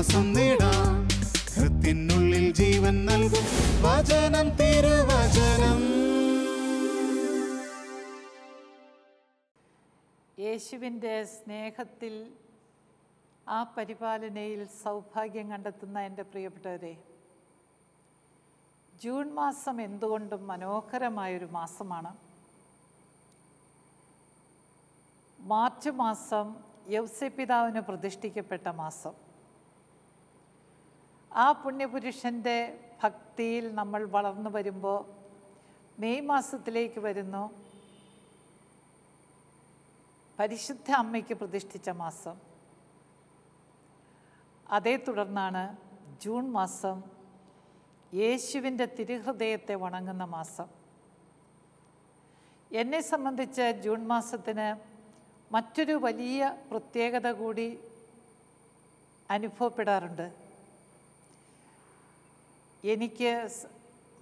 ആശ്വാസം നേടാം. ഹൃത്തിനുള്ളിൽ ജീവൻ നൽകും വചനം, തിരുവചനം. യേശുവിൻ്റെ സ്നേഹത്തിൽ, ആ പരിപാലനയിൽ സൗഭാഗ്യം കണ്ടെത്തുന്ന എൻ്റെ പ്രിയപ്പെട്ടവരെ, ജൂൺ മാസം എന്തുകൊണ്ടും മനോഹരമായൊരു മാസമാണ്. മാർച്ച് മാസം യൗസേപ്പിതാവിന് പ്രതിഷ്ഠിക്കപ്പെട്ട മാസം. ആ പുണ്യപുരുഷൻ്റെ ഭക്തിയിൽ നമ്മൾ വളർന്നു വരുമ്പോൾ മെയ് മാസത്തിലേക്ക് വരുന്നു. പരിശുദ്ധ അമ്മയ്ക്ക് പ്രതിഷ്ഠിച്ച മാസം. അതേ തുടർന്നാണ് ജൂൺ മാസം യേശുവിൻ്റെ തിരുഹൃദയത്തെ വണങ്ങുന്ന മാസം. എന്നെ സംബന്ധിച്ച് ജൂൺ മാസത്തിന് മറ്റൊരു വലിയ പ്രത്യേകത കൂടി അനുഭവപ്പെടാറുണ്ട്. എനിക്ക്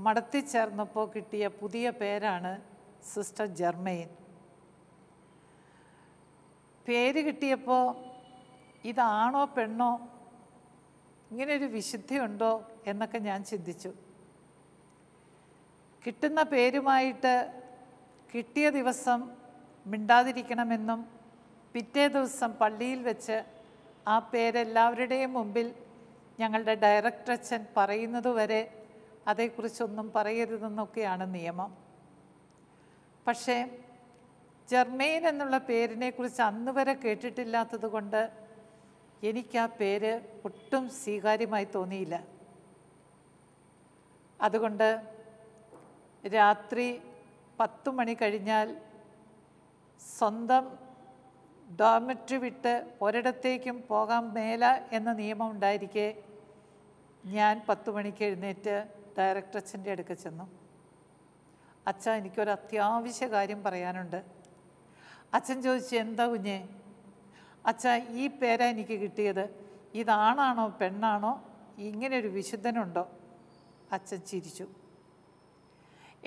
മഠത്തിൽ ചേർന്നപ്പോൾ കിട്ടിയ പുതിയ പേരാണ് സിസ്റ്റർ ജർമെയിൻ. പേര് കിട്ടിയപ്പോൾ ഇതാണോ പെണ്ണോ, ഇങ്ങനെയൊരു വിശുദ്ധിയുണ്ടോ എന്നൊക്കെ ഞാൻ ചിന്തിച്ചു. കിട്ടുന്ന പേരുമായിട്ട് കിട്ടിയ ദിവസം മിണ്ടാതിരിക്കണമെന്നും പിറ്റേ ദിവസം പള്ളിയിൽ വെച്ച് ആ പേരെല്ലാവരുടെയും മുമ്പിൽ ഞങ്ങളുടെ ഡയറക്ടർ അച്ഛൻ പറയുന്നതുവരെ അതേക്കുറിച്ചൊന്നും പറയരുതെന്നൊക്കെയാണ് നിയമം. പക്ഷേ ജർമെയിൻ എന്നുള്ള പേരിനെക്കുറിച്ച് അന്ന് വരെ കേട്ടിട്ടില്ലാത്തത് കൊണ്ട് എനിക്ക് ആ പേര് ഒട്ടും സ്വീകാര്യമായി തോന്നിയില്ല. അതുകൊണ്ട് രാത്രി 10 മണി കഴിഞ്ഞാൽ സ്വന്തം ഡോർമെട്രി വിട്ട് ഒരിടത്തേക്കും പോകാൻ മേല എന്ന നിയമം ഉണ്ടായിരിക്കെ ഞാൻ 10 മണിക്ക് എഴുന്നേറ്റ് ഡയറക്ടർ അച്ഛൻ്റെ അടുക്ക ചെന്നു. അച്ഛാ, എനിക്കൊരു അത്യാവശ്യ കാര്യം പറയാനുണ്ട്. അച്ഛൻ ചോദിച്ചു, എന്താ കുഞ്ഞേ? അച്ഛാ, ഈ പേരാ എനിക്ക് കിട്ടിയത്, ഇതാണാണോ പെണ്ണാണോ, ഇങ്ങനെയൊരു വിശുദ്ധനുണ്ടോ? അച്ഛൻ ചിരിച്ചു.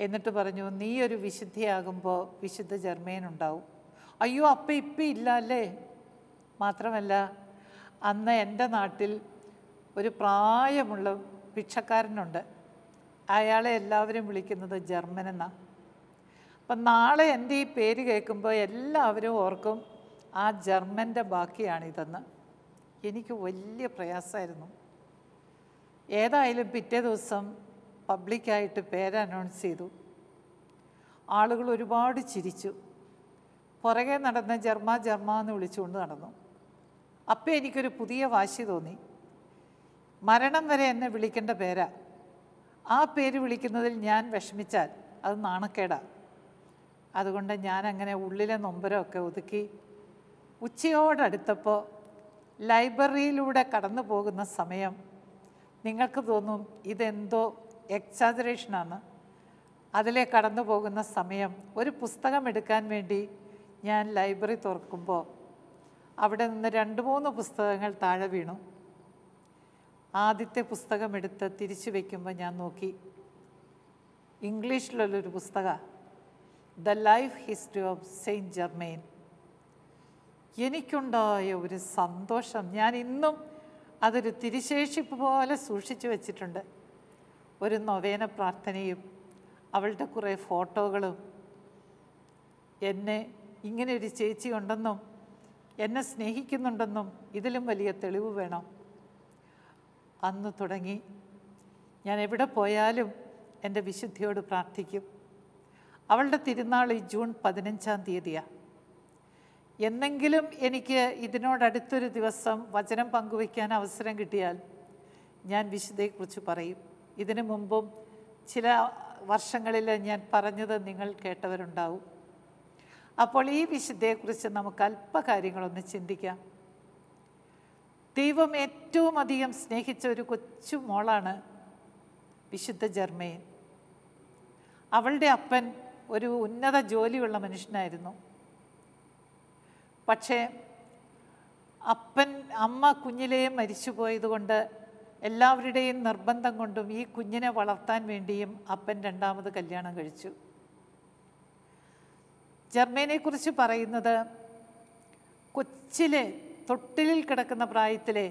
എന്നിട്ട് പറഞ്ഞു, നീ ഒരു വിശുദ്ധിയാകുമ്പോൾ വിശുദ്ധ ജർമെയിൻ ഉണ്ടാവും. അയ്യോ, അപ്പം ഇപ്പം ഇല്ല അല്ലേ? മാത്രമല്ല, അന്ന് എൻ്റെ നാട്ടിൽ ഒരു പ്രായമുള്ള ഭിക്ഷക്കാരനുണ്ട്. അയാളെ എല്ലാവരും വിളിക്കുന്നത് ജർമ്മൻ എന്നാണ്. അപ്പം നാളെ എൻ്റെ ഈ പേര് കേൾക്കുമ്പോൾ എല്ലാവരും ഓർക്കും ആ ജർമ്മൻ്റെ ബാക്കിയാണിതെന്ന്. എനിക്ക് വലിയ പ്രയാസമായിരുന്നു. ഏതായാലും പിറ്റേ ദിവസം പബ്ലിക്കായിട്ട് പേര് അനൗൺസ് ചെയ്തു. ആളുകൾ ഒരുപാട് ചിരിച്ചു. പുറകെ നടന്ന് ജർമ്മ എന്ന് വിളിച്ചുകൊണ്ട് നടന്നു. അപ്പം എനിക്കൊരു പുതിയ വാശി തോന്നി. മരണം വരെ എന്നെ വിളിക്കേണ്ട പേരാ. ആ പേര് വിളിക്കുന്നതിൽ ഞാൻ വിഷമിച്ചാൽ അത് നാണക്കേടാണ്. അതുകൊണ്ട് ഞാനങ്ങനെ ഉള്ളിലെ നൊമ്പരമൊക്കെ ഒതുക്കി ഉച്ചയോടടുത്തപ്പോൾ ലൈബ്രറിയിലൂടെ കടന്നു പോകുന്ന സമയം നിങ്ങൾക്ക് തോന്നും ഇതെന്തോ എക്സാജറേഷനാണ്. അതിലെ കടന്നു പോകുന്ന സമയം ഒരു പുസ്തകം എടുക്കാൻ വേണ്ടി ഞാൻ ലൈബ്രറി തുറക്കുമ്പോൾ അവിടെ നിന്ന് 2-3 പുസ്തകങ്ങൾ താഴെ വീണു. ആദ്യത്തെ പുസ്തകം എടുത്ത് തിരിച്ചു വയ്ക്കുമ്പോൾ ഞാൻ നോക്കി, ഇംഗ്ലീഷിലുള്ളൊരു പുസ്തകമാണ്, the life history of saint Germain. എനിക്കുണ്ടായ ഒരു സന്തോഷം ഞാൻ ഇന്നും അതൊരു തിരിശേഷിപ്പ് പോലെ സൂക്ഷിച്ചു വച്ചിട്ടുണ്ട്. ഒരു നൊവേന പ്രാർത്ഥനയും അവളുടെ കുറേ ഫോട്ടോകളും എന്നെ ഇങ്ങനെ ഒരു ചേച്ചി ഉണ്ടെന്നും എന്നെ സ്നേഹിക്കുന്നുണ്ടെന്നും ഇതിലും വലിയ തെളിവ് വേണം. അന്ന് തുടങ്ങി ഞാൻ എവിടെ പോയാലും എൻ്റെ വിശുദ്ധിയോട് പ്രാർത്ഥിക്കും. അവളുടെ തിരുനാൾ ഈ ജൂൺ 15-ാം തീയതിയാണ്. എന്നെങ്കിലും എനിക്ക് ഇതിനോടടുത്തൊരു ദിവസം വചനം പങ്കുവയ്ക്കാൻ അവസരം കിട്ടിയാൽ ഞാൻ വിശുദ്ധയെക്കുറിച്ച് പറയും. ഇതിനു മുമ്പും ചില വർഷങ്ങളിൽ ഞാൻ പറഞ്ഞത് നിങ്ങൾ കേട്ടവരുണ്ടാവും. അപ്പോൾ ഈ വിശുദ്ധയെക്കുറിച്ച് നമുക്ക് അല്പകാര്യങ്ങളൊന്ന് ചിന്തിക്കാം. ദൈവം ഏറ്റവും അധികം സ്നേഹിച്ച ഒരു കൊച്ചു മോളാണ് വിശുദ്ധ ജർമെയിൻ. അവളുടെ അപ്പൻ ഒരു ഉന്നത ജോലിയുള്ള മനുഷ്യനായിരുന്നു. പക്ഷേ അമ്മ കുഞ്ഞിലേ മരിച്ചു പോയതുകൊണ്ട് എല്ലാവരുടെയും നിർബന്ധം കൊണ്ടും ഈ കുഞ്ഞിനെ വളർത്താൻ വേണ്ടിയും അപ്പൻ 2ാമത് കല്യാണം കഴിച്ചു. ജർമെയിനെക്കുറിച്ച് പറയുന്നത് കൊച്ചിലെ തൊട്ടിലിൽ കിടക്കുന്ന പ്രായത്തിലെ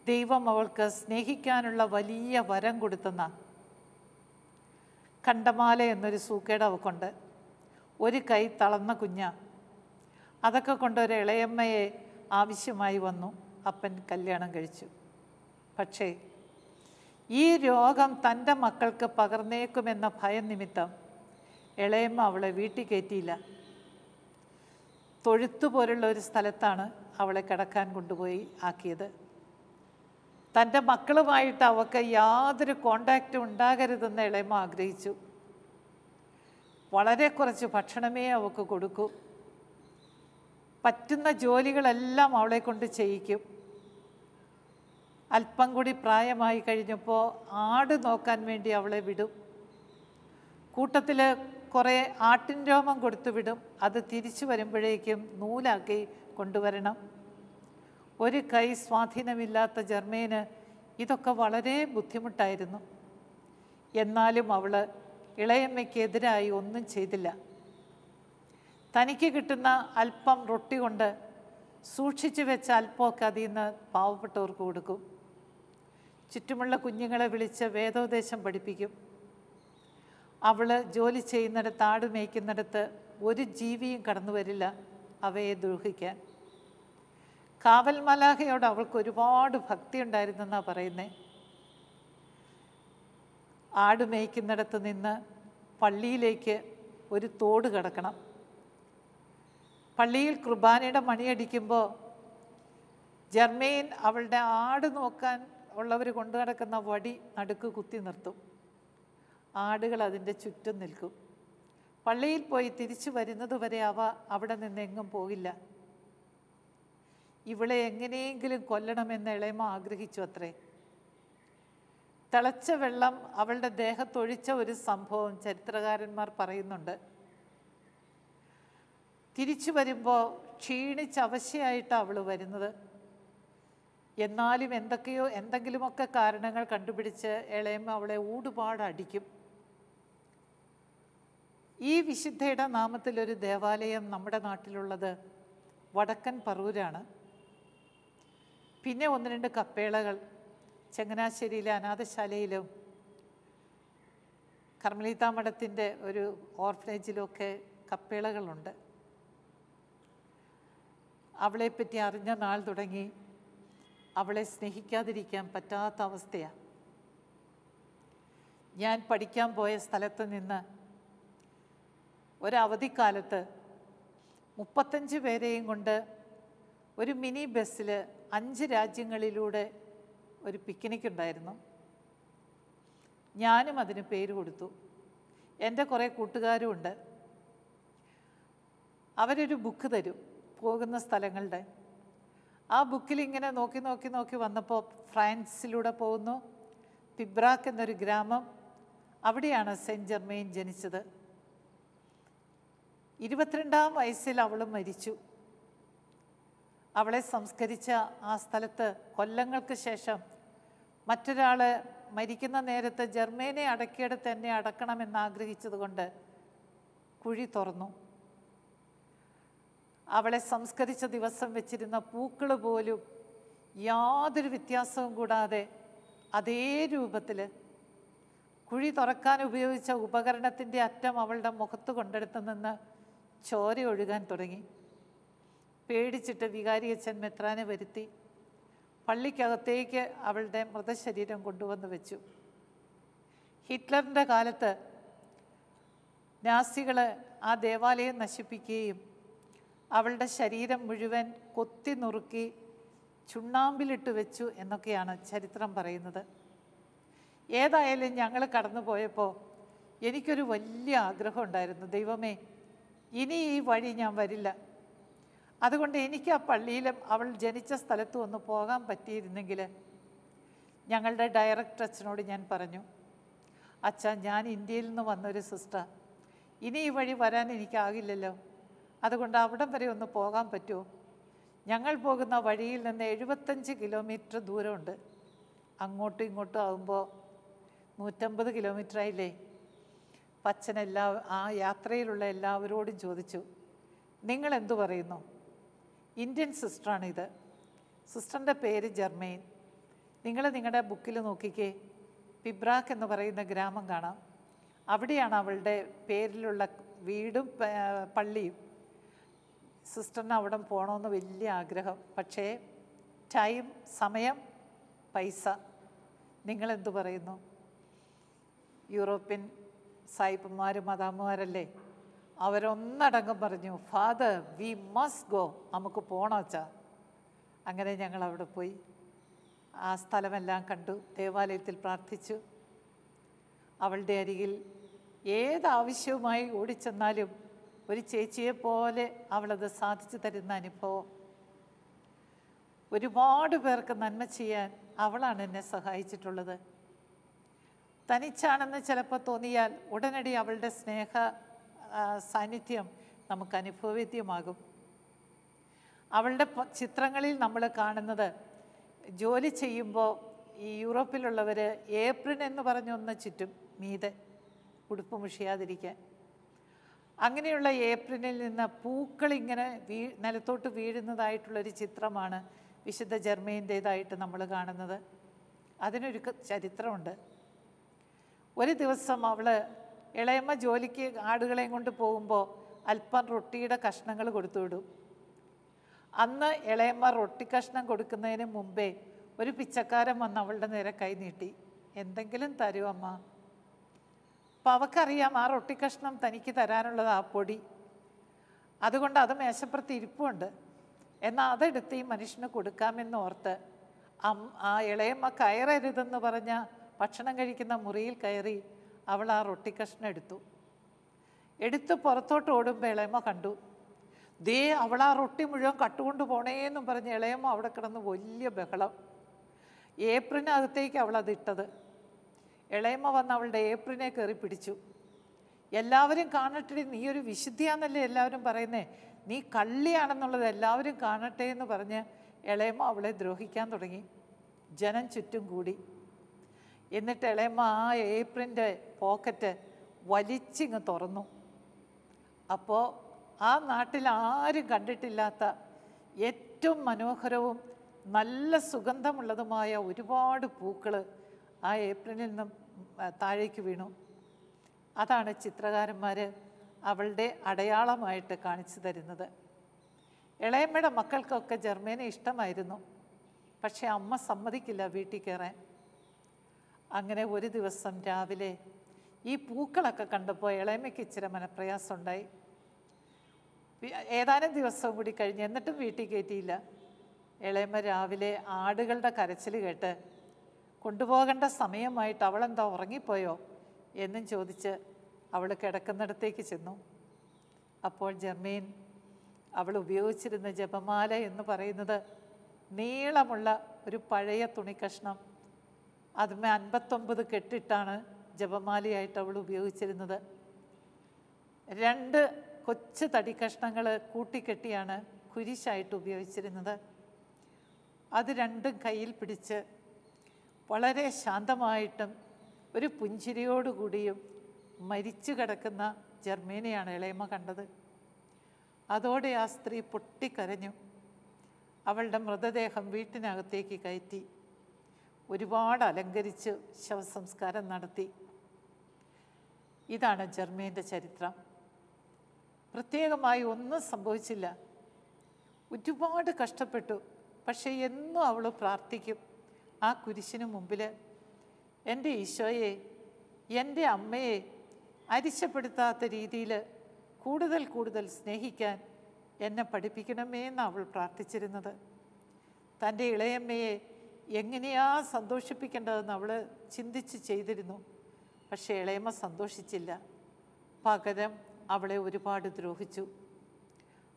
ദൈവം അവൾക്ക് സ്നേഹിക്കാനുള്ള വലിയ വരം കൊടുത്തെന്ന. കണ്ടമാല എന്നൊരു സൂക്കേട് അവൾക്കുണ്ട്. ഒരു കൈ തളർന്ന കുഞ്ഞ. അതൊക്കെ കൊണ്ട് ഒരു ഇളയമ്മയെ ആവശ്യമായി വന്നു. അപ്പൻ കല്യാണം കഴിച്ചു. പക്ഷേ ഈ രോഗം തൻ്റെ മക്കൾക്ക് പകർന്നേക്കുമെന്ന ഭയം നിമിത്തം ഇളയമ്മ അവളെ വീട്ടിൽ കയറ്റിയില്ല. തൊഴുത്തുപോലുള്ള ഒരു സ്ഥലത്താണ് അവളെ കിടക്കാൻ കൊണ്ടുപോയി ആക്കിയത്. തൻ്റെ മക്കളുമായിട്ട് അവൾക്ക് യാതൊരു കോണ്ടാക്റ്റും ഉണ്ടാകരുതെന്ന് ഇളയമ്മ ആഗ്രഹിച്ചു. വളരെ കുറച്ച് ഭക്ഷണമേ അവൾക്ക് കൊടുക്കൂ. പറ്റുന്ന ജോലികളെല്ലാം അവളെ കൊണ്ട് ചെയ്യിക്കും. അല്പം കൂടി പ്രായമായി കഴിഞ്ഞപ്പോൾ ആട് നോക്കാൻ വേണ്ടി അവളെ വിടും. കൂട്ടത്തിൽ കുറേ ആട്ടിൻ രോമം കൊടുത്തു വിടും. അത് തിരിച്ചു വരുമ്പോഴേക്കും നൂലാക്കി കൊണ്ടുവരണം. ഒരു കൈ സ്വാധീനമില്ലാത്ത ജർമ്മേന് ഇതൊക്കെ വളരെ ബുദ്ധിമുട്ടായിരുന്നു. എന്നാലും അവൾ ഇളയമ്മയ്ക്കെതിരായി ഒന്നും ചെയ്തില്ല. തനിക്ക് കിട്ടുന്ന അല്പം റൊട്ടി കൊണ്ട് സൂക്ഷിച്ചു വെച്ച അല്പമൊക്കെ അതിൽ നിന്ന് പാവപ്പെട്ടവർക്ക് കൊടുക്കും. ചുറ്റുമുള്ള കുഞ്ഞുങ്ങളെ വിളിച്ച് വേദോപദേശം പഠിപ്പിക്കും. അവൾ ജോലി ചെയ്യുന്നിടത്ത്, ആട് മേയ്ക്കുന്നിടത്ത് ഒരു ജീവിയും കടന്നു വരില്ല അവയെ ദ്രോഹിക്കാൻ. കാവൽ മലാഖയോട് അവൾക്ക് ഒരുപാട് ഭക്തി ഉണ്ടായിരുന്നെന്നാണ് പറയുന്നത്. ആട് മേയ്ക്കുന്നിടത്ത് നിന്ന് പള്ളിയിലേക്ക് ഒരു തോട് കിടക്കണം. പള്ളിയിൽ കുർബാനയുടെ മണിയടിക്കുമ്പോൾ ജർമ്മേൻ അവളുടെ ആട് നോക്കാൻ ഉള്ളവർ കൊണ്ടു നടക്കുന്ന വടി നടുക്ക് കുത്തി നിർത്തും. ആടുകൾ അതിൻ്റെ ചുറ്റും നിൽക്കും. പള്ളിയിൽ പോയി തിരിച്ചു വരുന്നത് വരെ അവ അവിടെ നിന്ന് എങ്ങും പോകില്ല. ഇവളെ എങ്ങനെയെങ്കിലും കൊല്ലണമെന്ന് ഇളയമ്മ ആഗ്രഹിച്ചു അത്രേ. തിളച്ച വെള്ളം അവളുടെ ദേഹത്തൊഴിച്ച ഒരു സംഭവം ചരിത്രകാരന്മാർ പറയുന്നുണ്ട്. തിരിച്ചു വരുമ്പോൾ ക്ഷീണിച്ച് അവശയായിട്ടാണ് അവൾ വരുന്നത്. എന്നാലും എന്തെങ്കിലുമൊക്കെ കാരണങ്ങൾ കണ്ടുപിടിച്ച് ഇളയമ്മ അവളെ ഊടുപാട് അടിക്കും. ഈ വിശുദ്ധയുടെ നാമത്തിലൊരു ദേവാലയം നമ്മുടെ നാട്ടിലുള്ളത് വടക്കൻ പറവൂരാണ്. പിന്നെ 1-2 കപ്പേളകൾ ചങ്ങനാശ്ശേരിയിലെ അനാഥശാലയിലും കർമ്മലീത്ത മഠത്തിൻ്റെ ഒരു ഓർഫനേജിലുമൊക്കെ കപ്പേളകളുണ്ട്. അവളെപ്പറ്റി അറിഞ്ഞ നാൾ തുടങ്ങി അവളെ സ്നേഹിക്കാതിരിക്കാൻ പറ്റാത്ത അവസ്ഥയാണ്. ഞാൻ പഠിക്കാൻ പോയ സ്ഥലത്ത് നിന്ന് ഒരവധിക്കാലത്ത് 35 പേരെയും കൊണ്ട് ഒരു മിനി ബസ്സിൽ 5 രാജ്യങ്ങളിലൂടെ ഒരു പിക്നിക് ഉണ്ടായിരുന്നു. ഞാനും അതിന് പേര് കൊടുത്തു. എൻ്റെ കുറേ കൂട്ടുകാരും ഉണ്ട്. അവരൊരു ബുക്ക് തരും പോകുന്ന സ്ഥലങ്ങളുടെ. ആ ബുക്കിൽ ഇങ്ങനെ നോക്കി വന്നപ്പോൾ ഫ്രാൻസിലൂടെ പോകുന്നു. പിബ്രാക്ക് എന്നൊരു ഗ്രാമം, അവിടെയാണ് സെൻറ്റ് ജർമെയിൻ ജനിച്ചത്. 22-ാം വയസ്സിൽ അവൾ മരിച്ചു. അവളെ സംസ്കരിച്ച ആ സ്ഥലത്ത് കൊല്ലങ്ങൾക്ക് ശേഷം മറ്റൊരാൾ മരിക്കുന്ന നേരത്ത് ജർമ്മേനെ അടക്കിയെടുത്ത് എന്നെ അടക്കണമെന്ന് ആഗ്രഹിച്ചതുകൊണ്ട് കുഴി തുറന്നു. അവളെ സംസ്കരിച്ച ദിവസം വെച്ചിരുന്ന പൂക്കൾ പോലും യാതൊരു വ്യത്യാസവും കൂടാതെ അതേ രൂപത്തിൽ കുഴി തുറക്കാൻ ഉപയോഗിച്ച ഉപകരണത്തിൻ്റെ അറ്റം അവളുടെ മുഖത്ത് കൊണ്ടെടുത്ത് നിന്ന് ചോര ഒഴുകാൻ തുടങ്ങി. പേടിച്ചിട്ട് വികാരിയച്ഛൻ മെത്രാനെ വരുത്തി പള്ളിക്കകത്തേക്ക് അവളുടെ മൃതശരീരം കൊണ്ടുവന്ന് വെച്ചു. ഹിറ്റ്ലറിൻ്റെ കാലത്ത് നാസികൾ ആ ദേവാലയം നശിപ്പിക്കുകയും അവളുടെ ശരീരം മുഴുവൻ കൊത്തി നുറുക്കി ചുണ്ണാമ്പിലിട്ട് വെച്ചു എന്നൊക്കെയാണ് ചരിത്രം പറയുന്നത്. ഏതായാലും ഞങ്ങൾ കടന്നു പോയപ്പോൾ എനിക്കൊരു വലിയ ആഗ്രഹം ഉണ്ടായിരുന്നു. ദൈവമേ, ഇനി ഈ വഴി ഞാൻ വരില്ല. അതുകൊണ്ട് എനിക്ക് ആ പള്ളിയിലും അവൾ ജനിച്ച സ്ഥലത്തും ഒന്ന് പോകാൻ പറ്റിയിരുന്നെങ്കിൽ. ഞങ്ങളുടെ ഡയറക്ടർ അച്ഛനോട് ഞാൻ പറഞ്ഞു, അച്ഛാ, ഞാൻ ഇന്ത്യയിൽ നിന്ന് വന്നൊരു സിസ്റ്റർ, ഇനി ഈ വഴി വരാൻ എനിക്കാകില്ലല്ലോ. അതുകൊണ്ട് അവിടം വരെ ഒന്ന് പോകാൻ പറ്റുമോ? ഞങ്ങൾ പോകുന്ന വഴിയിൽ നിന്ന് 75 കിലോമീറ്റർ ദൂരമുണ്ട്. അങ്ങോട്ടും ഇങ്ങോട്ടും ആകുമ്പോൾ 150 കിലോമീറ്റർ ആയില്ലേ. അച്ഛൻ ആ യാത്രയിലുള്ള എല്ലാവരോടും ചോദിച്ചു, നിങ്ങളെന്തു പറയുന്നു? ഇന്ത്യൻ സിസ്റ്ററാണിത്. സിസ്റ്ററിൻ്റെ പേര് ജർമെയിൻ. നിങ്ങളുടെ ബുക്കിൽ നോക്കിക്കേ, പിബ്രാക്ക് എന്ന് പറയുന്ന ഗ്രാമം കാണാം. അവിടെയാണ് അവളുടെ പേരിലുള്ള വീടും പള്ളിയും. സിസ്റ്ററിന് അവിടെ പോകണമെന്ന് വലിയ ആഗ്രഹം. പക്ഷേ സമയം, പൈസ. നിങ്ങളെന്തു പറയുന്നു? യൂറോപ്യൻ സായിപ്പന്മാരും മദാമ്മമാരല്ലേ, അവരൊന്നടങ്കം പറഞ്ഞു, ഫാദർ വി മസ്റ്റ് ഗോ, നമുക്ക് പോകണം അച്ഛാ. അങ്ങനെ ഞങ്ങൾ അവിടെ പോയി ആ സ്ഥലമെല്ലാം കണ്ടു, ദേവാലയത്തിൽ പ്രാർത്ഥിച്ചു. അവളുടെ അരികിൽ ഏതാവശ്യവുമായി ഓടിച്ചെന്നാലും ഒരു ചേച്ചിയെപ്പോലെ അവളത് സാധിച്ചു തരുന്ന അനുഭവം. ഒരുപാട് പേർക്ക് നന്മ ചെയ്യാൻ അവളാണ് എന്നെ സഹായിച്ചിട്ടുള്ളത്. തനിച്ചാണെന്ന് ചിലപ്പോൾ തോന്നിയാൽ ഉടനടി അവളുടെ സ്നേഹ സാന്നിധ്യം നമുക്ക് അനുഭവവേദ്യമാകും. അവളുടെ ചിത്രങ്ങളിൽ നമ്മൾ കാണുന്നത്, ജോലി ചെയ്യുമ്പോൾ ഈ യൂറോപ്പിലുള്ളവർ ഏപ്രിൻ എന്ന് പറഞ്ഞൊന്ന് ചുറ്റും മീതെ ഉടുപ്പ് മുഷിയാതിരിക്കാൻ. അങ്ങനെയുള്ള ഏപ്രിനിൽ നിന്ന് പൂക്കളിങ്ങനെ നിലത്തോട്ട് വീഴുന്നതായിട്ടുള്ളൊരു ചിത്രമാണ് വിശുദ്ധ ജർമ്മേൻ്റേതായിട്ട് നമ്മൾ കാണുന്നത്. അതിനൊരു ചരിത്രമുണ്ട്. ഒരു ദിവസം അവൾ ഇളയമ്മ ജോലിക്ക് ആടുകളെയും കൊണ്ട് പോകുമ്പോൾ അല്പം റൊട്ടിയുടെ കഷ്ണങ്ങൾ കൊടുത്തു വിടും. അന്ന് ഇളയമ്മ റൊട്ടി കഷ്ണം കൊടുക്കുന്നതിന് മുമ്പേ ഒരു പിച്ചക്കാരൻ വന്ന് അവളുടെ നേരെ കൈ നീട്ടി, എന്തെങ്കിലും തരൂ അമ്മ. അപ്പം അവൾക്കറിയാം ആ റൊട്ടി കഷ്ണം തനിക്ക് തരാനുള്ളത് ആ പൊടി. അതുകൊണ്ട് അത് മേശപ്പുറത്ത് ഇരിപ്പുണ്ട്. എന്നാൽ അതെടുത്ത് ഈ മനുഷ്യന് കൊടുക്കാമെന്ന് ഓർത്ത് ആ ഇളയമ്മ കയറരുതെന്ന് പറഞ്ഞ ഭക്ഷണം കഴിക്കുന്ന മുറിയിൽ കയറി അവൾ ആ റൊട്ടി കഷ്ണം എടുത്ത് പുറത്തോട്ട് ഓടുമ്പോൾ ഇളയമ്മ കണ്ടു. ദേ അവൾ ആ റൊട്ടി മുഴുവൻ കട്ടുകൊണ്ട് പോണേന്നും പറഞ്ഞ് ഇളയമ്മ അവിടെ കിടന്ന് വലിയ ബഹളം. ഏപ്രിനകത്തേക്ക് അവളത് ഇട്ടത്. ഇളയമ്മ വന്ന് അവളുടെ ഏപ്രിനെ കയറി പിടിച്ചു. എല്ലാവരും കാണട്ടെ, നീ ഒരു വിശുദ്ധിയാണെന്നല്ലേ എല്ലാവരും പറയുന്നേ, നീ കള്ളിയാണെന്നുള്ളത് എല്ലാവരും കാണട്ടെ എന്ന് പറഞ്ഞ് ഇളയമ്മ അവളെ ദ്രോഹിക്കാൻ തുടങ്ങി. ജനം ചുറ്റും കൂടി. എന്നിട്ട് ഇളയമ്മ ആ ഏപ്രിൻ്റെ പോക്കറ്റ് വലിച്ചിങ്ങ് തുറന്നു. അപ്പോൾ ആ നാട്ടിൽ ആരും കണ്ടിട്ടില്ലാത്ത ഏറ്റവും മനോഹരവും നല്ല സുഗന്ധമുള്ളതുമായ ഒരുപാട് പൂക്കൾ ആ ഏപ്രിലിൽ നിന്നും താഴേക്ക് വീണു. അതാണ് ചിത്രകാരന്മാർ അവളുടെ അടയാളമായിട്ട് കാണിച്ചു തരുന്നത്. ഇളയമ്മയുടെ മക്കൾക്കൊക്കെ ജർമ്മേനെ ഇഷ്ടമായിരുന്നു. പക്ഷേ അമ്മ സമ്മതിക്കില്ല വീട്ടിൽ കയറാൻ. അങ്ങനെ ഒരു ദിവസം രാവിലെ ഈ പൂക്കളൊക്കെ കണ്ടപ്പോൾ ഇളയമ്മയ്ക്ക് ഇച്ചിരി മനപ്രയാസം ഉണ്ടായി. ഏതാനും ദിവസം കൂടി കഴിഞ്ഞ് എന്നിട്ടും വീട്ടിൽ കയറ്റിയില്ല. ഇളയമ്മ രാവിലെ ആടുകളുടെ കരച്ചിൽ കേട്ട് കൊണ്ടുപോകേണ്ട സമയമായിട്ട് അവളെന്താ ഉറങ്ങിപ്പോയോ എന്നും ചോദിച്ച് അവൾ കിടക്കുന്നിടത്തേക്ക് ചെന്നു. അപ്പോൾ ജർമ്മേൻ അവൾ ഉപയോഗിച്ചിരുന്ന ജപമാല എന്ന് പറയുന്നത് നീളമുള്ള ഒരു പഴയ തുണിക്കഷ്ണം, അതിന്മേ 59 കെട്ടിട്ടാണ് ജപമാലയായിട്ട് അവൾ ഉപയോഗിച്ചിരുന്നത്. 2 കൊച്ചു തടിക്കഷ്ണങ്ങൾ കൂട്ടിക്കെട്ടിയാണ് കുരിശായിട്ട് ഉപയോഗിച്ചിരുന്നത്. അത് രണ്ടും കയ്യിൽ പിടിച്ച് വളരെ ശാന്തമായിട്ടും ഒരു പുഞ്ചിരിയോടുകൂടിയും മരിച്ചു കിടക്കുന്ന ജർമ്മേനെയാണ് ഇളയമ്മ കണ്ടത്. അതോടെ ആ സ്ത്രീ പൊട്ടിക്കരഞ്ഞു. അവളുടെ മൃതദേഹം വീട്ടിനകത്തേക്ക് കയറ്റി ഒരുപാട് അലങ്കരിച്ച് ശവസംസ്കാരം നടത്തി. ഇതാണ് ജർമ്മേൻ്റെ ചരിത്രം. പ്രത്യേകമായി ഒന്നും സംഭവിച്ചില്ല. ഒരുപാട് കഷ്ടപ്പെട്ടു. പക്ഷേ എന്നും അവൾ പ്രാർത്ഥിക്കും ആ കുരിശിന് മുമ്പിൽ, എൻ്റെ ഈശോയെ, എൻ്റെ അമ്മയെ അരിശപ്പെടുത്താത്ത രീതിയിൽ കൂടുതൽ കൂടുതൽ സ്നേഹിക്കാൻ എന്നെ പഠിപ്പിക്കണമേ എന്ന് അവൾ പ്രാർത്ഥിച്ചിരുന്നത്. തൻ്റെ ഇളയമ്മയെ എങ്ങനെയാ സന്തോഷിപ്പിക്കേണ്ടതെന്ന് അവൾ ചിന്തിച്ച് ചെയ്തിരുന്നു. പക്ഷേ ഇളയമ്മ സന്തോഷിച്ചില്ല. പകരം അവളെ ഒരുപാട് ദ്രോഹിച്ചു.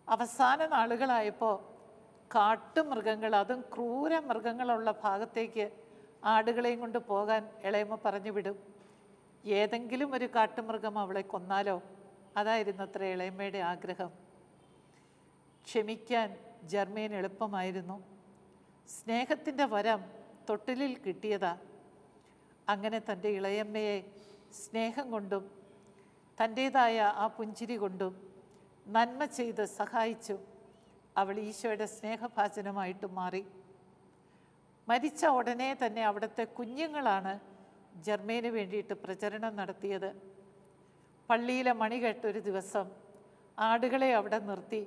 അവസാന നാളുകളായപ്പോൾ കാട്ടുമൃഗങ്ങൾ, അതും ക്രൂര മൃഗങ്ങളുള്ള ഭാഗത്തേക്ക് ആടുകളെയും കൊണ്ട് പോകാൻ ഇളയമ്മ പറഞ്ഞു വിടും. ഏതെങ്കിലും ഒരു കാട്ടുമൃഗം അവളെ കൊന്നാലോ, അതായിരുന്നു അത്ര ഇളയമ്മയുടെ ആഗ്രഹം. ക്ഷമിക്കാൻ ജർമ്മേൻ എളുപ്പമായിരുന്നു. സ്നേഹത്തിൻ്റെ വരം തൊട്ടിലിൽ കിട്ടിയതാ. അങ്ങനെ തൻ്റെ ഇളയമ്മയെ സ്നേഹം കൊണ്ടും തൻ്റേതായ ആ പുഞ്ചിരി കൊണ്ടും നന്മ ചെയ്ത് സഹായിച്ചു അവൾ ഈശോയുടെ സ്നേഹഭാചനമായിട്ട് മാറി. മരിച്ച ഉടനെ തന്നെ അവിടുത്തെ കുഞ്ഞുങ്ങളാണ് ജർമ്മേന് വേണ്ടിയിട്ട് പ്രചരണം നടത്തിയത്. പള്ളിയിലെ മണി കേട്ടൊരു ദിവസം ആടുകളെ അവിടെ നിർത്തി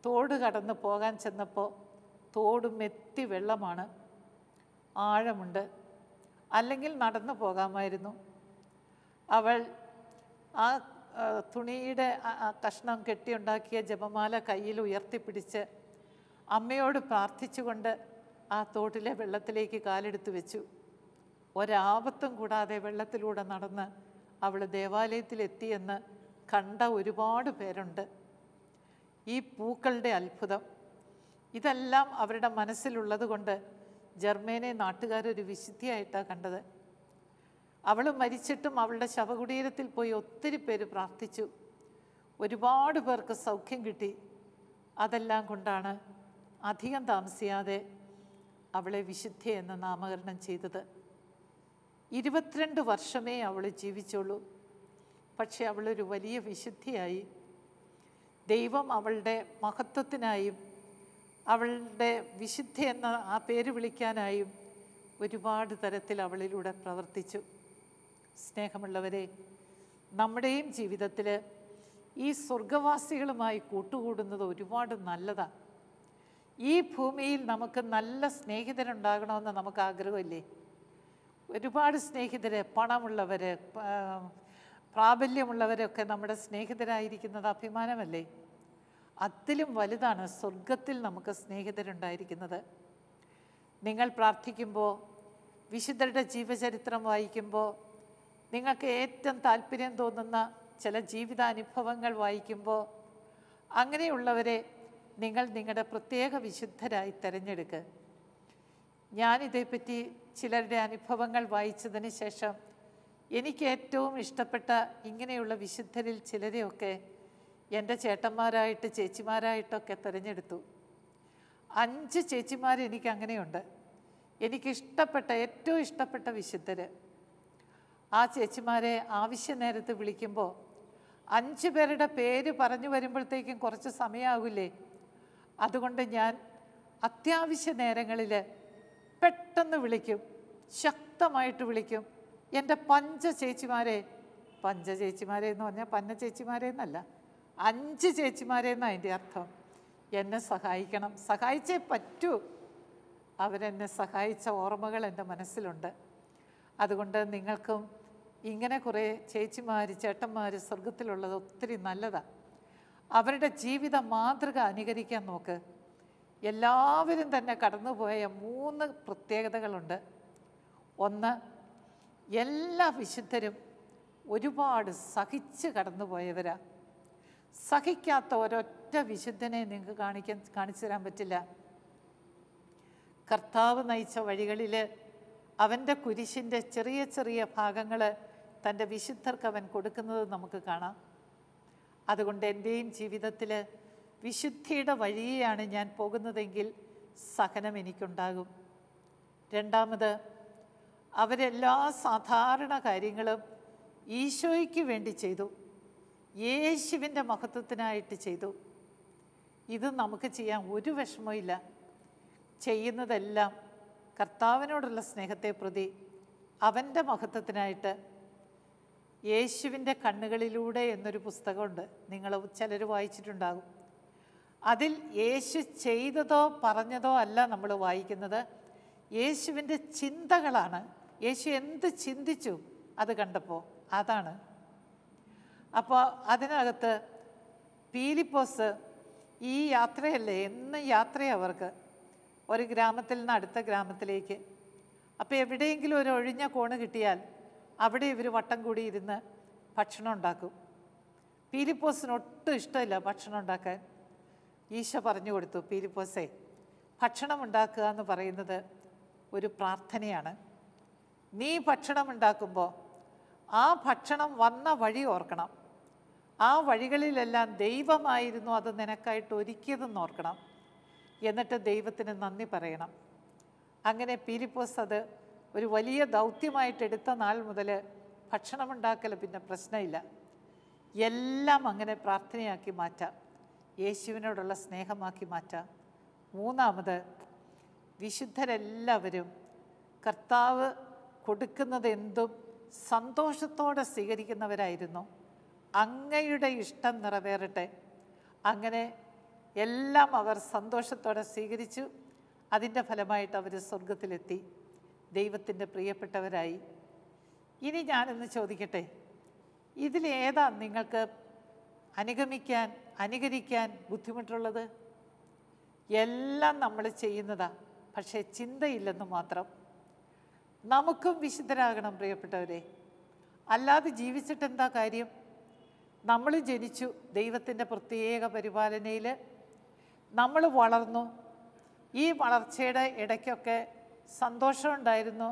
തോട് കടന്ന് പോകാൻ ചെന്നപ്പോൾ തോട് മെത്തി വെള്ളമാണ്, ആഴമുണ്ട്, അല്ലെങ്കിൽ നടന്നു പോകാമായിരുന്നു. അവൾ ആ തുണിയുടെ കഷ്ണം കെട്ടിയുണ്ടാക്കിയ ജപമാല കയ്യിൽ ഉയർത്തിപ്പിടിച്ച് അമ്മയോട് പ്രാർത്ഥിച്ചുകൊണ്ട് ആ തോട്ടിലെ വെള്ളത്തിലേക്ക് കാലെടുത്ത് വെച്ചു. ഒരാപത്തും കൂടാതെ വെള്ളത്തിലൂടെ നടന്ന് അവൾ ദേവാലയത്തിലെത്തിയെന്ന് കണ്ട ഒരുപാട് പേരുണ്ട്. ഈ പൂക്കളുടെ അത്ഭുതം ഇതെല്ലാം അവരുടെ മനസ്സിലുള്ളത് കൊണ്ട് ജർമ്മേനെ നാട്ടുകാരൊരു വിശുദ്ധിയായിട്ടാണ് കണ്ടത്. അവൾ മരിച്ചിട്ടും അവളുടെ ശവകുടീരത്തിൽ പോയി ഒത്തിരി പേര് പ്രാർത്ഥിച്ചു. ഒരുപാട് പേർക്ക് സൗഖ്യം കിട്ടി. അതെല്ലാം കൊണ്ടാണ് അധികം താമസിയാതെ അവളെ വിശുദ്ധ എന്ന് നാമകരണം ചെയ്തത്. 22 വർഷമേ അവൾ ജീവിച്ചുള്ളൂ. പക്ഷെ അവളൊരു വലിയ വിശുദ്ധിയായി. ദൈവം അവളുടെ മഹത്വത്തിനായും അവളുടെ വിശുദ്ധ എന്ന ആ പേര് വിളിക്കാനായും ഒരുപാട് തരത്തിൽ അവളിലൂടെ പ്രവർത്തിച്ചു. സ്നേഹമുള്ളവരെ, നമ്മുടെയും ജീവിതത്തിൽ ഈ സ്വർഗവാസികളുമായി കൂട്ടുകൂടുന്നത് ഒരുപാട് നല്ലതാണ്. ഈ ഭൂമിയിൽ നമുക്ക് നല്ല സ്നേഹിതരുണ്ടാകണമെന്ന് നമുക്ക് ആഗ്രഹമില്ലേ? ഒരുപാട് സ്നേഹിതർ, പണമുള്ളവർ, പ്രാബല്യമുള്ളവരൊക്കെ നമ്മുടെ സ്നേഹിതരായിരിക്കുന്നത് അഭിമാനമല്ലേ? അതിലും വലുതാണ് സ്വർഗത്തിൽ നമുക്ക് സ്നേഹിതരുണ്ടായിരിക്കുന്നത്. നിങ്ങൾ പ്രാർത്ഥിക്കുമ്പോൾ, വിശുദ്ധരുടെ ജീവചരിത്രം വായിക്കുമ്പോൾ, നിങ്ങൾക്ക് ഏറ്റവും താല്പര്യം തോന്നുന്ന ചില ജീവിതാനുഭവങ്ങൾ വായിക്കുമ്പോൾ, അങ്ങനെയുള്ളവരെ നിങ്ങൾ നിങ്ങളുടെ പ്രത്യേക വിശുദ്ധരായി തിരഞ്ഞെടുക്കുക. ഞാനിതേപ്പറ്റി ചിലരുടെ അനുഭവങ്ങൾ വായിച്ചതിന് ശേഷം എനിക്ക് ഏറ്റവും ഇഷ്ടപ്പെട്ട ഇങ്ങനെയുള്ള വിശുദ്ധരിൽ ചിലരെയൊക്കെ എൻ്റെ ചേട്ടന്മാരായിട്ട് ചേച്ചിമാരായിട്ടൊക്കെ തിരഞ്ഞെടുത്തു. 5 ചേച്ചിമാർ എനിക്ക് അങ്ങനെയുണ്ട്. എനിക്കിഷ്ടപ്പെട്ട ഏറ്റവും ഇഷ്ടപ്പെട്ട വിശുദ്ധർ. ആ ചേച്ചിമാരെ ആവശ്യ നേരത്ത് വിളിക്കുമ്പോൾ 5 പേരുടെ പേര് പറഞ്ഞു വരുമ്പോഴത്തേക്കും കുറച്ച് സമയമാകില്ലേ? അതുകൊണ്ട് ഞാൻ അത്യാവശ്യ നേരങ്ങളിൽ പെട്ടെന്ന് വിളിക്കും, ശക്തമായിട്ട് വിളിക്കും. എൻ്റെ പഞ്ച ചേച്ചിമാരെ എന്ന് പറഞ്ഞാൽ പന്ന ചേച്ചിമാരെ എന്നല്ല, 5 ചേച്ചിമാരെ എന്നാണ് അതിൻ്റെ അർത്ഥം. എന്നെ സഹായിക്കണം, സഹായിച്ചേ പറ്റൂ. അവരെന്നെ സഹായിച്ച ഓർമ്മകൾ എൻ്റെ മനസ്സിലുണ്ട്. അതുകൊണ്ട് നിങ്ങൾക്കും ഇങ്ങനെ കുറേ ചേച്ചിമാർ ചേട്ടന്മാർ സ്വർഗത്തിലുള്ളത് ഒത്തിരി നല്ലതാണ്. അവരുടെ ജീവിത മാതൃക അനുകരിക്കാൻ നോക്ക്. എല്ലാവരും തന്നെ കടന്നുപോയ 3 പ്രത്യേകതകളുണ്ട്. ഒന്ന്, എല്ലാ വിശുദ്ധരും ഒരുപാട് സഹിച്ച് കടന്നുപോയവരാ. സഹിക്കാത്ത ഒരൊറ്റ വിശുദ്ധനെ നിങ്ങൾക്ക് കാണിച്ചു തരാൻ പറ്റില്ല. കർത്താവ് നയിച്ച വഴികളിൽ അവൻ്റെ കുരിശിൻ്റെ ചെറിയ ചെറിയ ഭാഗങ്ങൾ തൻ്റെ വിശുദ്ധർക്ക് അവൻ കൊടുക്കുന്നത് നമുക്ക് കാണാം. അതുകൊണ്ട് എൻ്റെയും ജീവിതത്തിൽ വിശുദ്ധിയുടെ വഴിയാണ് ഞാൻ പോകുന്നതെങ്കിൽ സഹനം എനിക്കുണ്ടാകും. രണ്ടാമത്, അവരെല്ലാ സാധാരണ കാര്യങ്ങളും ഈശോയ്ക്ക് വേണ്ടി ചെയ്തു, യേശുവിൻ്റെ മഹത്വത്തിനായിട്ട് ചെയ്തു. ഇത് നമുക്ക് ചെയ്യാൻ ഒരു വിഷമമില്ല. ചെയ്യുന്നതെല്ലാം കർത്താവിനോടുള്ള സ്നേഹത്തെ പ്രതി അവൻ്റെ മഹത്വത്തിനായിട്ട്. യേശുവിൻ്റെ കണ്ണുകളിലൂടെ എന്നൊരു പുസ്തകമുണ്ട്, നിങ്ങൾ ചിലർ വായിച്ചിട്ടുണ്ടാകും. അതിൽ യേശു ചെയ്തതോ പറഞ്ഞതോ അല്ല നമ്മൾ വായിക്കുന്നത്, യേശുവിൻ്റെ ചിന്തകളാണ്. യേശു എന്ത് ചിന്തിച്ചു അത് കണ്ടപ്പോൾ അതാണ്. അപ്പോൾ അതിനകത്ത് പീലിപ്പോസ് ഈ യാത്രയല്ലേ, എന്നും യാത്രയാണ് അവർക്ക്, ഒരു ഗ്രാമത്തിൽ നിന്ന് അടുത്ത ഗ്രാമത്തിലേക്ക്. അപ്പോൾ എവിടെയെങ്കിലും ഒരു ഒഴിഞ്ഞ കോണ് കിട്ടിയാൽ അവിടെ ഇവർ വട്ടം കൂടി ഇരുന്ന് ഭക്ഷണം ഉണ്ടാക്കും. പീലിപ്പോസിന് ഒട്ടും ഇഷ്ടമില്ല ഭക്ഷണം ഉണ്ടാക്കാൻ. ഈശോ പറഞ്ഞു കൊടുത്തു, പീലിപ്പോസേ, ഭക്ഷണം ഉണ്ടാക്കുക എന്ന് പറയുന്നത് ഒരു പ്രാർത്ഥനയാണ്. നീ ഭക്ഷണം ഉണ്ടാക്കുമ്പോൾ ആ ഭക്ഷണം വന്ന വഴി ഓർക്കണം. ആ വഴികളിലെല്ലാം ദൈവമായിരുന്നു അത് നിനക്കായിട്ട് ഒരുക്കിയതെന്ന് ഓർക്കണം. എന്നിട്ട് ദൈവത്തിന് നന്ദി പറയണം. അങ്ങനെ പീലിപ്പോസ് അത് ഒരു വലിയ ദൗത്യമായിട്ടെടുത്ത നാൾ മുതൽ ഭക്ഷണമുണ്ടാക്കൽ പിന്നെ പ്രശ്നമില്ല. എല്ലാം അങ്ങനെ പ്രാർത്ഥനയാക്കി മാറ്റാം, യേശുവിനോടുള്ള സ്നേഹമാക്കി മാറ്റാം. മൂന്നാമത്, വിശുദ്ധരെല്ലാവരും കർത്താവ് കൊടുക്കുന്നത് എന്തും സന്തോഷത്തോടെ സ്വീകരിക്കുന്നവരായിരുന്നു. അങ്ങയുടെ ഇഷ്ടം നിറവേറട്ടെ. അങ്ങനെ എല്ലാം അവർ സന്തോഷത്തോടെ സ്വീകരിച്ചു. അതിൻ്റെ ഫലമായിട്ട് അവർ സ്വർഗത്തിലെത്തി, ദൈവത്തിൻ്റെ പ്രിയപ്പെട്ടവരായി. ഇനി ഞാനൊന്ന് ചോദിക്കട്ടെ, ഇതിലേതാ നിങ്ങൾക്ക് അനുകരിക്കാൻ ബുദ്ധിമുട്ടുള്ളത്? എല്ലാം നമ്മൾ ചെയ്യുന്നതാ, പക്ഷേ ചിന്തയില്ലെന്ന് മാത്രം. നമുക്കും വിശുദ്ധരാകണം പ്രിയപ്പെട്ടവരെ. അല്ലാതെ ജീവിച്ചിട്ട് എന്താ കാര്യം? നമ്മൾ ജനിച്ചു, ദൈവത്തിൻ്റെ പ്രത്യേക പരിപാലനയിൽ നമ്മൾ വളർന്നു. ഈ വളർച്ചയുടെ ഇടയ്ക്കൊക്കെ സന്തോഷമുണ്ടായിരുന്നു,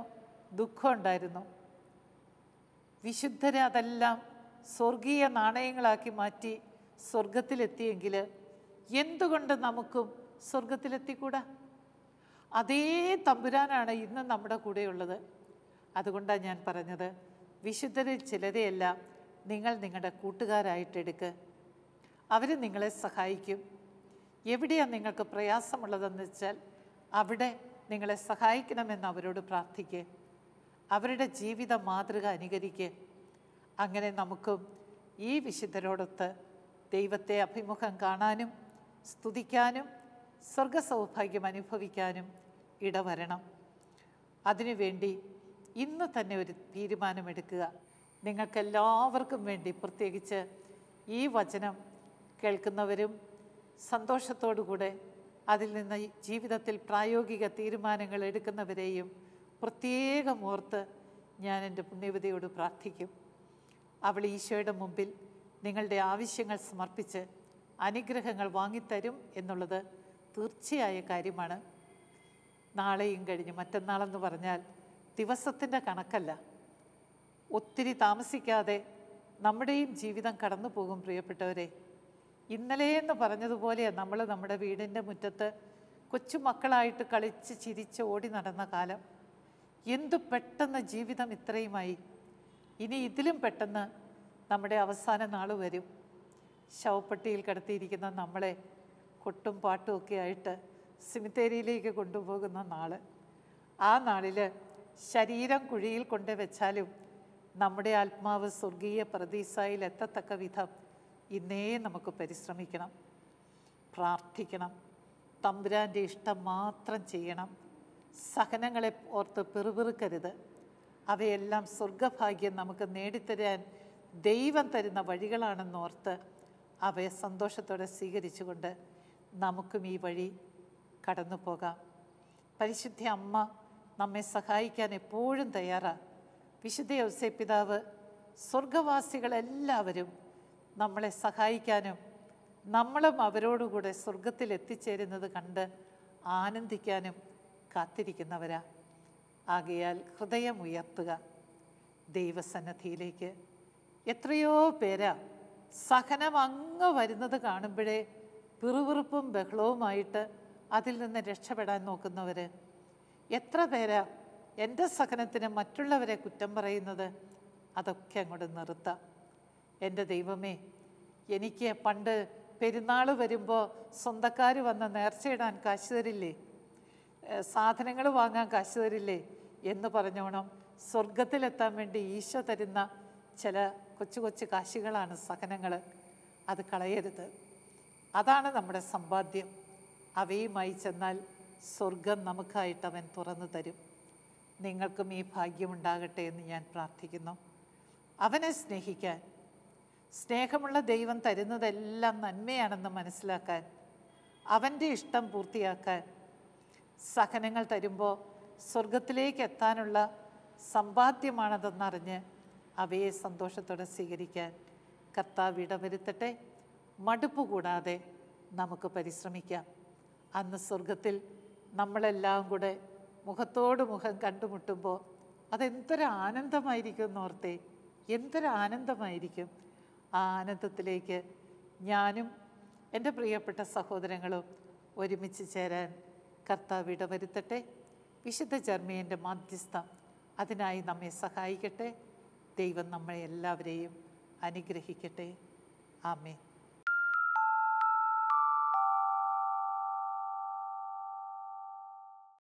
ദുഃഖമുണ്ടായിരുന്നു. വിശുദ്ധരെ അതെല്ലാം സ്വർഗീയ നാണയങ്ങളാക്കി മാറ്റി സ്വർഗത്തിലെത്തിയെങ്കിൽ എന്തുകൊണ്ട് നമുക്കും സ്വർഗത്തിലെത്തിക്കൂടാ? അതേ തമ്പുരാനാണ് ഇന്ന് നമ്മുടെ കൂടെയുള്ളത്. അതുകൊണ്ടാണ് ഞാൻ പറഞ്ഞത്, വിശുദ്ധരിൽ ചിലരെയെല്ലാം നിങ്ങൾ നിങ്ങളുടെ കൂട്ടുകാരായിട്ടെടുക്കുക. അവർ നിങ്ങളെ സഹായിക്കും. എവിടെയാണ് നിങ്ങൾക്ക് പ്രയാസമുള്ളതെന്ന് വെച്ചാൽ അവിടെ നിങ്ങളെ സഹായിക്കണമെന്ന് അവരോട് പ്രാർത്ഥിക്കുക. അവരുടെ ജീവിത മാതൃക അനുകരിക്കുക. അങ്ങനെ നമുക്കും ഈ വിശുദ്ധരോടൊത്ത് ദൈവത്തെ അഭിമുഖം കാണാനും സ്തുതിക്കാനും സ്വർഗസൗഭാഗ്യം അനുഭവിക്കാനും ഇടവരണം. അതിനുവേണ്ടി ഇന്ന് തന്നെ ഒരു തീരുമാനമെടുക്കുക. നിങ്ങൾക്കെല്ലാവർക്കും വേണ്ടി, പ്രത്യേകിച്ച് ഈ വചനം കേൾക്കുന്നവരും സന്തോഷത്തോടുകൂടെ അതിൽ നിന്ന് ജീവിതത്തിൽ പ്രായോഗിക തീരുമാനങ്ങൾ എടുക്കുന്നവരെയും പ്രത്യേകം ഓർത്ത് ഞാൻ എൻ്റെ പുണ്യവതിയോട് പ്രാർത്ഥിക്കും. അവൾ ഈശോയുടെ മുമ്പിൽ നിങ്ങളുടെ ആവശ്യങ്ങൾ സമർപ്പിച്ച് അനുഗ്രഹങ്ങൾ വാങ്ങിത്തരും എന്നുള്ളത് തീർച്ചയായ കാര്യമാണ്. നാളെയും കഴിഞ്ഞ് മറ്റന്നാളെന്ന് പറഞ്ഞാൽ ദിവസത്തിൻ്റെ കണക്കല്ല. ഒത്തിരി താമസിക്കാതെ നമ്മുടെയും ജീവിതം കടന്നു പോകും പ്രിയപ്പെട്ടവരെ. ഇന്നലെയെന്ന് പറഞ്ഞതുപോലെയാണ് നമ്മൾ നമ്മുടെ വീടിൻ്റെ മുറ്റത്ത് കൊച്ചുമക്കളായിട്ട് കളിച്ച് ചിരിച്ച് ഓടി നടന്ന കാലം. എന്തു പെട്ടെന്ന് ജീവിതം ഇത്രയുമായി. ഇനി ഇതിലും പെട്ടെന്ന് നമ്മുടെ അവസാന നാൾ വരും. ശവപ്പെട്ടിയിൽ കിടത്തിയിരിക്കുന്ന നമ്മളെ കൊട്ടും പാട്ടും ഒക്കെ ആയിട്ട് സിമിത്തേരിയിലേക്ക് കൊണ്ടുപോകുന്ന നാൾ. ആ നാളിൽ ശരീരം കുഴിയിൽ കൊണ്ടുവച്ചാലും നമ്മുടെ ആത്മാവ് സ്വർഗീയ പരദീസായിൽ എത്തത്തക്ക വിധം ഇന്നേ നമുക്ക് പരിശ്രമിക്കണം, പ്രാർത്ഥിക്കണം, തമ്പുരാൻ്റെ ഇഷ്ടം മാത്രം ചെയ്യണം. സഹനങ്ങളെ ഓർത്ത് പിറുപിറുക്കരുത്. അവയെല്ലാം സ്വർഗഭാഗ്യം നമുക്ക് നേടിത്തരാൻ ദൈവം തരുന്ന വഴികളാണെന്നോർത്ത് അവയെ സന്തോഷത്തോടെ സ്വീകരിച്ചുകൊണ്ട് നമുക്കും ഈ വഴി കടന്നു പോകാം. പരിശുദ്ധ അമ്മ നമ്മെ സഹായിക്കാൻ എപ്പോഴും തയ്യാറാണ്. വിശുദ്ധ ഔസേപ്പ് പിതാവ് സ്വർഗവാസികളെല്ലാവരും നമ്മളെ സഹായിക്കാനും നമ്മളും അവരോടുകൂടെ സ്വർഗത്തിൽ എത്തിച്ചേരുന്നത് കണ്ട് ആനന്ദിക്കാനും കാത്തിരിക്കുന്നവരാ. ആകയാൽ ഹൃദയം ഉയർത്തുക ദൈവസന്നിധിയിലേക്ക്. എത്രയോ പേരാ സഹനം അങ്ങ് വരുന്നത് കാണുമ്പോഴേ പിറുപിറുപ്പും ബഹളവുമായിട്ട് അതിൽ നിന്ന് രക്ഷപ്പെടാൻ നോക്കുന്നവർ. എത്ര പേരാ എൻ്റെ സഹനത്തിന് മറ്റുള്ളവരെ കുറ്റം പറയുന്നത്. അതൊക്കെ അങ്ങോട്ട് നിർത്താം. എൻ്റെ ദൈവമേ, എനിക്ക് പണ്ട് പെരുന്നാൾ വരുമ്പോൾ സ്വന്തക്കാർ വന്ന് നേർച്ചയിടാൻ കാശ് തരില്ലേ, സാധനങ്ങൾ വാങ്ങാൻ കാശ് തരില്ലേ എന്ന് പറഞ്ഞോണം സ്വർഗത്തിലെത്താൻ വേണ്ടി ഈശോ തരുന്ന ചില കൊച്ചു കൊച്ചു കാശുകളാണ് സഹനങ്ങൾ. അത് കളയരുത്. അതാണ് നമ്മുടെ സമ്പാദ്യം. അവയുമായി ചെന്നാൽ സ്വർഗം നമുക്കായിട്ട് അവൻ തുറന്നു തരും. നിങ്ങൾക്കും ഈ ഭാഗ്യമുണ്ടാകട്ടെ എന്ന് ഞാൻ പ്രാർത്ഥിക്കുന്നു. അവനെ സ്നേഹിക്കാൻ, സ്നേഹമുള്ള ദൈവം തരുന്നതെല്ലാം നന്മയാണെന്ന് മനസ്സിലാക്കാൻ, അവൻ്റെ ഇഷ്ടം പൂർത്തിയാക്കാൻ, സഹനങ്ങൾ തരുമ്പോൾ സ്വർഗത്തിലേക്ക് എത്താനുള്ള സമ്പാദ്യമാണതെന്നറിഞ്ഞ് അവയെ സന്തോഷത്തോടെ സ്വീകരിക്കാൻ കർത്താവ് ഇടവരുത്തട്ടെ. മടുപ്പ് കൂടാതെ നമുക്ക് പരിശ്രമിക്കാം. അന്ന് സ്വർഗത്തിൽ നമ്മളെല്ലാം കൂടെ മുഖത്തോട് മുഖം കണ്ടുമുട്ടുമ്പോൾ അതെന്തൊരു ആനന്ദമായിരിക്കും എന്നോർത്തേ, എന്തൊരു ആനന്ദമായിരിക്കും. ആ ആനന്ദത്തിലേക്ക് ഞാനും എൻ്റെ പ്രിയപ്പെട്ട സഹോദരങ്ങളും ഒരുമിച്ച് ചേരാൻ കർത്താവ് ഇടവരുത്തട്ടെ. വിശുദ്ധ ജർമ്മേൻ്റെ മാധ്യസ്ഥം അതിനായി നമ്മെ സഹായിക്കട്ടെ. ദൈവം നമ്മളെ എല്ലാവരെയും അനുഗ്രഹിക്കട്ടെ. ആമേൻ.